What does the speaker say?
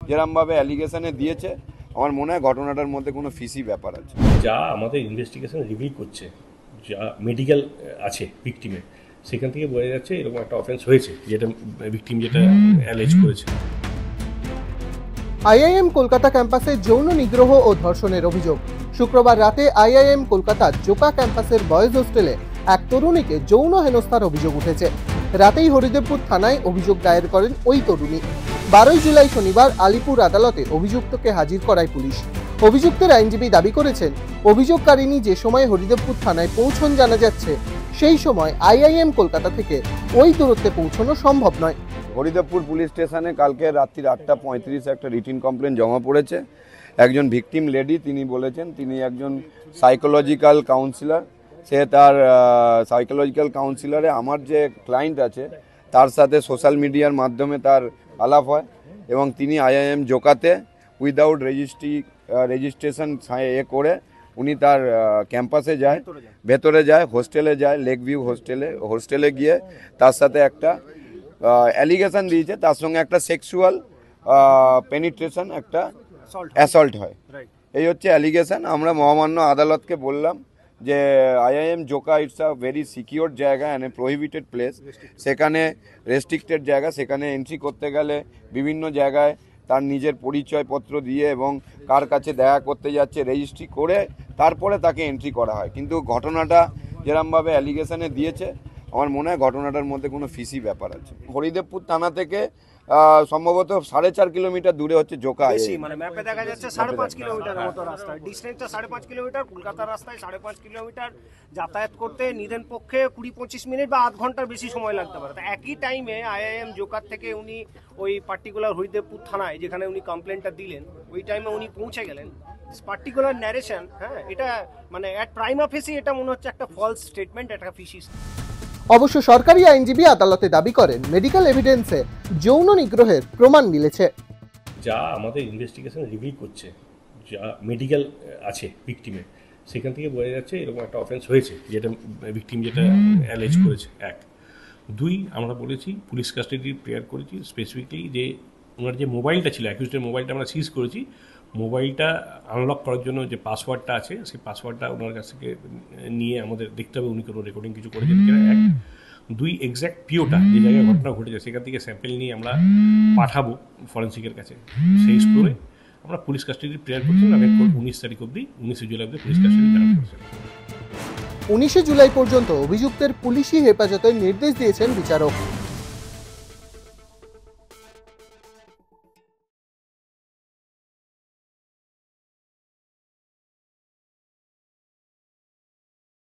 যেরকমভাবে অ্যালিগেশনে দিয়েছে আমার মনে হয় ঘটনাটার মধ্যে কোনো ফিসি ব্যাপার আছে। যা আমাদের ইনভেস্টিগেশন রিভিল করছে, যা মেডিকেল আছে ভিকটিমের, সেখান থেকে বোঝা যাচ্ছে এরকম একটা অফেন্স হয়েছে, যেটা ভিকটিম যেটা অ্যালেজ করেছে। আইআইএম কলকাতা ক্যাম্পাসে যৌন নিগ্রহ ও ধর্ষণের অভিযোগ। শুক্রবার রাতে আইআইএম কলকাতার জোকা ক্যাম্পাসের বয়েজ হোস্টেলে এক তরুণীকে যৌন হেনস্থার অভিযোগ উঠেছে। রাতেই হরিদেবপুর থানায় অভিযোগ দায়ের করেন ওই তরুণী। 12 জুলাই শনিবার আলিপুর আদালতে অভিযুক্তকে হাজির করায় পুলিশ। অভিযুক্তের আইনজীবী দাবি করেছেন, অভিযোগকারিনী যে সময় হরিদেবপুর থানায় পৌঁছন জানা যাচ্ছে, সেই সময় আইআইএম কলকাতা থেকে ওই দূরত্বে পৌঁছানো সম্ভব নয়। হরিদেবপুর পুলিশ স্টেশনে কালকে রাত্রি 8:35 একটা রিটিন কমপ্লেন জমা পড়েছে। একজন ভিকটিম লেডি, তিনি বলেছেন তিনি একজন সাইকোলজিক্যাল কাউন্সিলর। সে তার সাইকোলজিক্যাল কাউন্সিলরে আমার যে ক্লায়েন্ট আছে তার সাথে সোশ্যাল মিডিয়ার মাধ্যমে তার আলাপ হয় এবং তিনি আইআইএম জোকাতে উইদাউট রেজিস্ট্রেশন করে উনি তার ক্যাম্পাসে যায়, ভেতরে যায়, হোস্টেলে যায়, লেক ভিউ হোস্টেলে গিয়ে তার সাথে একটা অ্যালিগেশন দিয়েছে, তার সঙ্গে একটা সেক্সুয়াল পেনিট্রেশন, একটা অ্যাসল্ট হয়। এই হচ্ছে অ্যালিগেশন। আমরা মহামান্য আদালতকে বললাম যে IIM Joka it's a very secure জায়গা অ্যান্ড এ প্রহিবিটেড প্লেস। সেখানে রেস্ট্রিক্টেড জায়গা, সেখানে এন্ট্রি করতে গেলে বিভিন্ন জায়গায় তার নিজের পরিচয়পত্র দিয়ে এবং কার কাছে দেখা করতে যাচ্ছে রেজিস্ট্রি করে তারপরে তাকে এন্ট্রি করা হয়। কিন্তু ঘটনাটা যেরকমভাবে অ্যালিগেশনে দিয়েছে আমার মনে হয় ঘটনাটার মধ্যে কোনো ফিসি ব্যাপার আছে। হরিদেবপুর থানা থেকে সম্ভবত 4.5 কিলোমিটার দূরে হচ্ছে জোকা। মানে ম্যাপে দেখা যাচ্ছে 5.5 কিলোমিটার মতো রাস্তা, ডিস্টেন্সটা 5.5 কিলোমিটার। কলকাতার রাস্তায় 5.5 কিলোমিটার যাতায়াত করতে নিদেন পক্ষে 20-25 মিনিট বা আধ ঘন্টার বেশি সময় লাগতে পারে। একই টাইমে আইআইএম জোকার থেকে উনি ওই পার্টিকুলার হরিদেবপুর থানায় যেখানে উনি কমপ্লেনটা দিলেন, ওই টাইমে উনি পৌঁছে গেলেন। পার্টিকুলার ন্যারেশন, হ্যাঁ, এটা মানে অ্যাট প্রাইমা ফেসি এটা মনে হচ্ছে একটা ফলস স্টেটমেন্ট, একটা ফিশি। অবশ্য সরকারি আইনজীবী আদালতে দাবি করেন, মেডিকেল এভিডেন্সে যৌন নিগ্রহের প্রমাণ মিলেছে। যা আমাদের ইনভেস্টিগেশন রিভিল করছে, যা মেডিকেল আছে ভিকটিমের, সেখান থেকে বোঝা যাচ্ছে এরকম একটা অফেন্স হয়েছে, যেটা ভিকটিম যেটা অ্যালেজ করেছে। 1, 2 আমরা বলেছি পুলিশ কাস্টাডি প্রেয়ার করেছি স্পেসিফিকলি যে ওনার যে মোবাইলটা ছিল, অ্যাকিউজডের মোবাইলটা আমরা সিজ করেছি। মোবাইলটা আনলক করার জন্য যে পাসওয়ার্ডটা আছে, সেই পাসওয়ার্ডটা ওনার কাছ থেকে নিয়ে আমাদের দেখতে হবে উনি কোনো রেকর্ডিং কিছু করেছেন কিনা। 1, 2 এক্স্যাক্ট পিওটা যে জায়গায় ঘটনা ঘটেছে সেখান থেকে স্যাম্পেল নিয়ে আমরা পাঠাবো ফরেন্সিকের কাছে। সেই করে আমরা পুলিশ কাস্টাডি প্রেয়ার করছিলাম এবং 19 তারিখ অবধি 19 জুলাই অবধি পুলিশ কাস্টাডি প্রেয়ার করেছেন। 19 জুলাই পর্যন্ত অভিযুক্তের পুলিশি হেফাজতের নির্দেশ দিয়েছেন বিচারক।